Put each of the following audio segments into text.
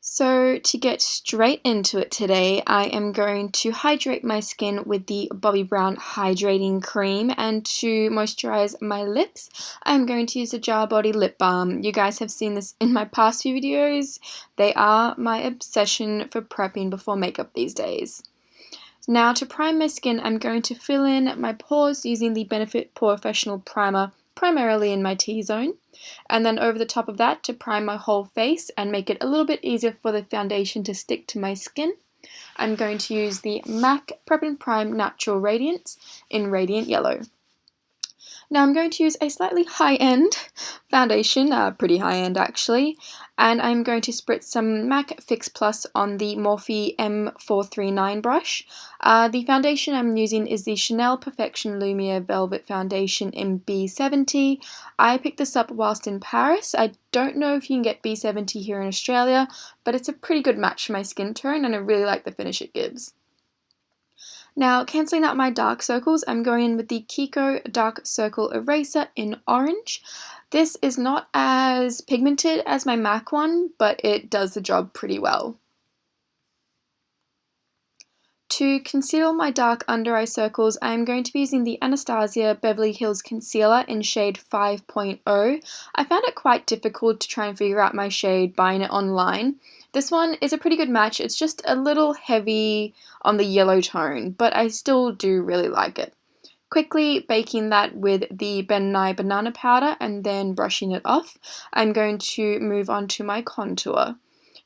So to get straight into it today, I am going to hydrate my skin with the Bobbi Brown Hydrating Cream, and to moisturize my lips, I'm going to use the Zahrah Body Lip Balm. You guys have seen this in my past few videos. They are my obsession for prepping before makeup these days. Now to prime my skin, I'm going to fill in my pores using the Benefit Porefessional Primer, primarily in my T-zone. And then over the top of that, to prime my whole face and make it a little bit easier for the foundation to stick to my skin, I'm going to use the MAC Prep and Prime Natural Radiance in Radiant Yellow. Now I'm going to use a slightly high-end foundation, pretty high-end actually, and I'm going to spritz some MAC Fix Plus on the Morphe M439 brush. The foundation I'm using is the Chanel Perfection Lumiere Velvet Foundation in B70. I picked this up whilst in Paris. I don't know if you can get B70 here in Australia, but it's a pretty good match for my skin tone and I really like the finish it gives. Now, cancelling out my dark circles, I'm going in with the KIKO Dark Circle Eraser in orange. This is not as pigmented as my MAC one, but it does the job pretty well. To conceal my dark under eye circles, I'm going to be using the Anastasia Beverly Hills Concealer in shade 5.0. I found it quite difficult to try and figure out my shade buying it online. This one is a pretty good match. It's just a little heavy on the yellow tone, but I still do really like it. Quickly baking that with the Nye Banana Powder and then brushing it off, I'm going to move on to my contour.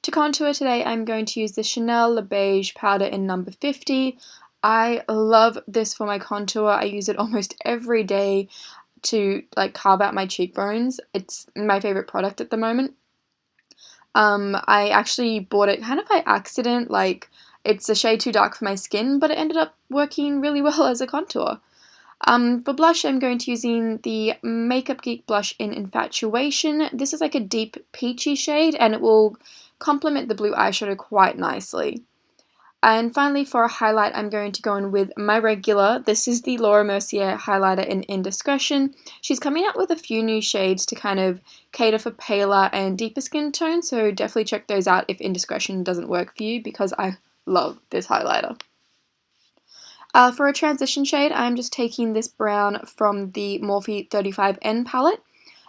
To contour today, I'm going to use the Chanel Le Beige powder in number 50. I love this for my contour. I use it almost every day to carve out my cheekbones. It's my favorite product at the moment. I actually bought it kind of by accident. It's a shade too dark for my skin, but it ended up working really well as a contour. For blush, I'm going to be using the Makeup Geek blush in Infatuation. This is like a deep peachy shade, and it will complement the blue eyeshadow quite nicely. And finally, for a highlight, I'm going to go in with my regular. This is the Laura Mercier highlighter in Indiscretion. She's coming out with a few new shades to kind of cater for paler and deeper skin tones, so definitely check those out if Indiscretion doesn't work for you, because I love this highlighter. For a transition shade, I'm just taking this brown from the Morphe 35N palette.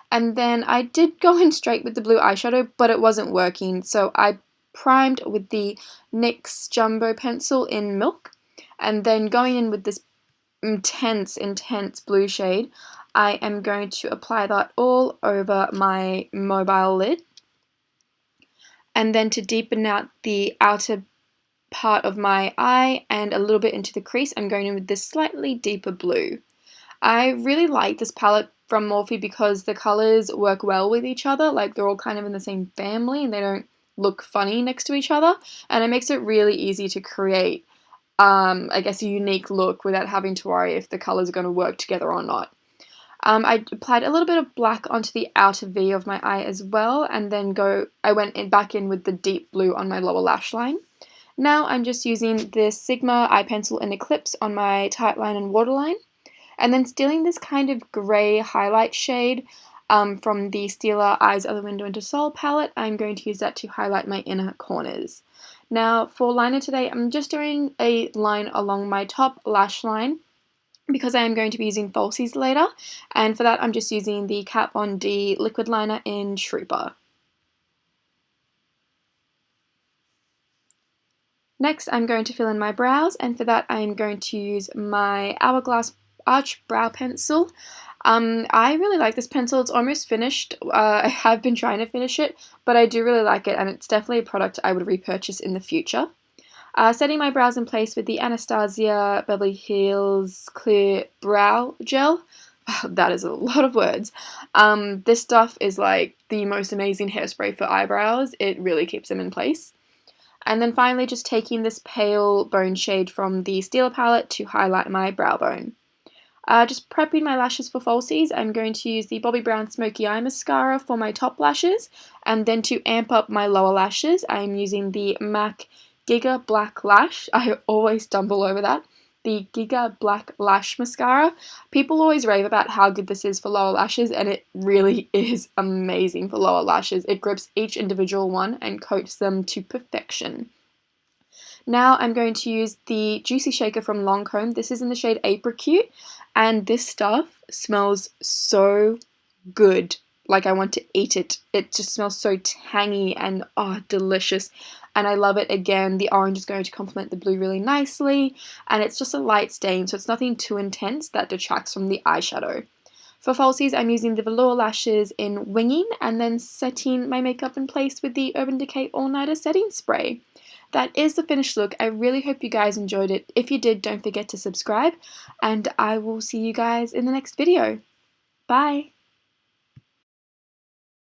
And then I did go in straight with the blue eyeshadow, but it wasn't working, so I primed with the NYX Jumbo Pencil in Milk. And then going in with this intense blue shade, I am going to apply that all over my mobile lid. And then to deepen out the outer part of my eye and a little bit into the crease, I'm going in with this slightly deeper blue. I really like this palette from Morphe because the colors work well with each other. They're all kind of in the same family and they don't look funny next to each other, and it makes it really easy to create I guess a unique look without having to worry if the colors are going to work together or not. I applied a little bit of black onto the outer V of my eye as well, and then I went back in with the deep blue on my lower lash line. Now I'm just using this Sigma eye pencil in Eclipse on my tight line and waterline, and then stealing this kind of grey highlight shade from the Stila Eyes Out the Window into Soul palette. I'm going to use that to highlight my inner corners. Now for liner today, I'm just doing a line along my top lash line because I am going to be using falsies later, and for that I'm just using the Kat Von D liquid liner in Shrooper. Next, I'm going to fill in my brows, and for that I'm going to use my Hourglass Arch Brow Pencil. I really like this pencil. It's almost finished. I have been trying to finish it, but I do really like it, and it's definitely a product I would repurchase in the future. Setting my brows in place with the Anastasia Beverly Hills Clear Brow Gel. Wow, that is a lot of words. This stuff is like the most amazing hairspray for eyebrows. It really keeps them in place. And then finally just taking this pale bone shade from the Stila palette to highlight my brow bone. Just prepping my lashes for falsies, I'm going to use the Bobbi Brown Smokey Eye Mascara for my top lashes, and then to amp up my lower lashes, I'm using the MAC Gigablack Lash. I always stumble over that. the Gigablack Lash Mascara. People always rave about how good this is for lower lashes, and it really is amazing for lower lashes. It grips each individual one and coats them to perfection. Now I'm going to use the Juicy Shaker from Lancome. This is in the shade Apri-Cute, and this stuff smells so good. Like, I want to eat it. It just smells so tangy and delicious. And I love it. Again, the orange is going to complement the blue really nicely, and it's just a light stain, so it's nothing too intense that detracts from the eyeshadow. For falsies, I'm using the velour lashes in Winging and then setting my makeup in place with the Urban Decay All Nighter Setting Spray. That is the finished look. I really hope you guys enjoyed it. If you did, don't forget to subscribe, and I will see you guys in the next video. Bye!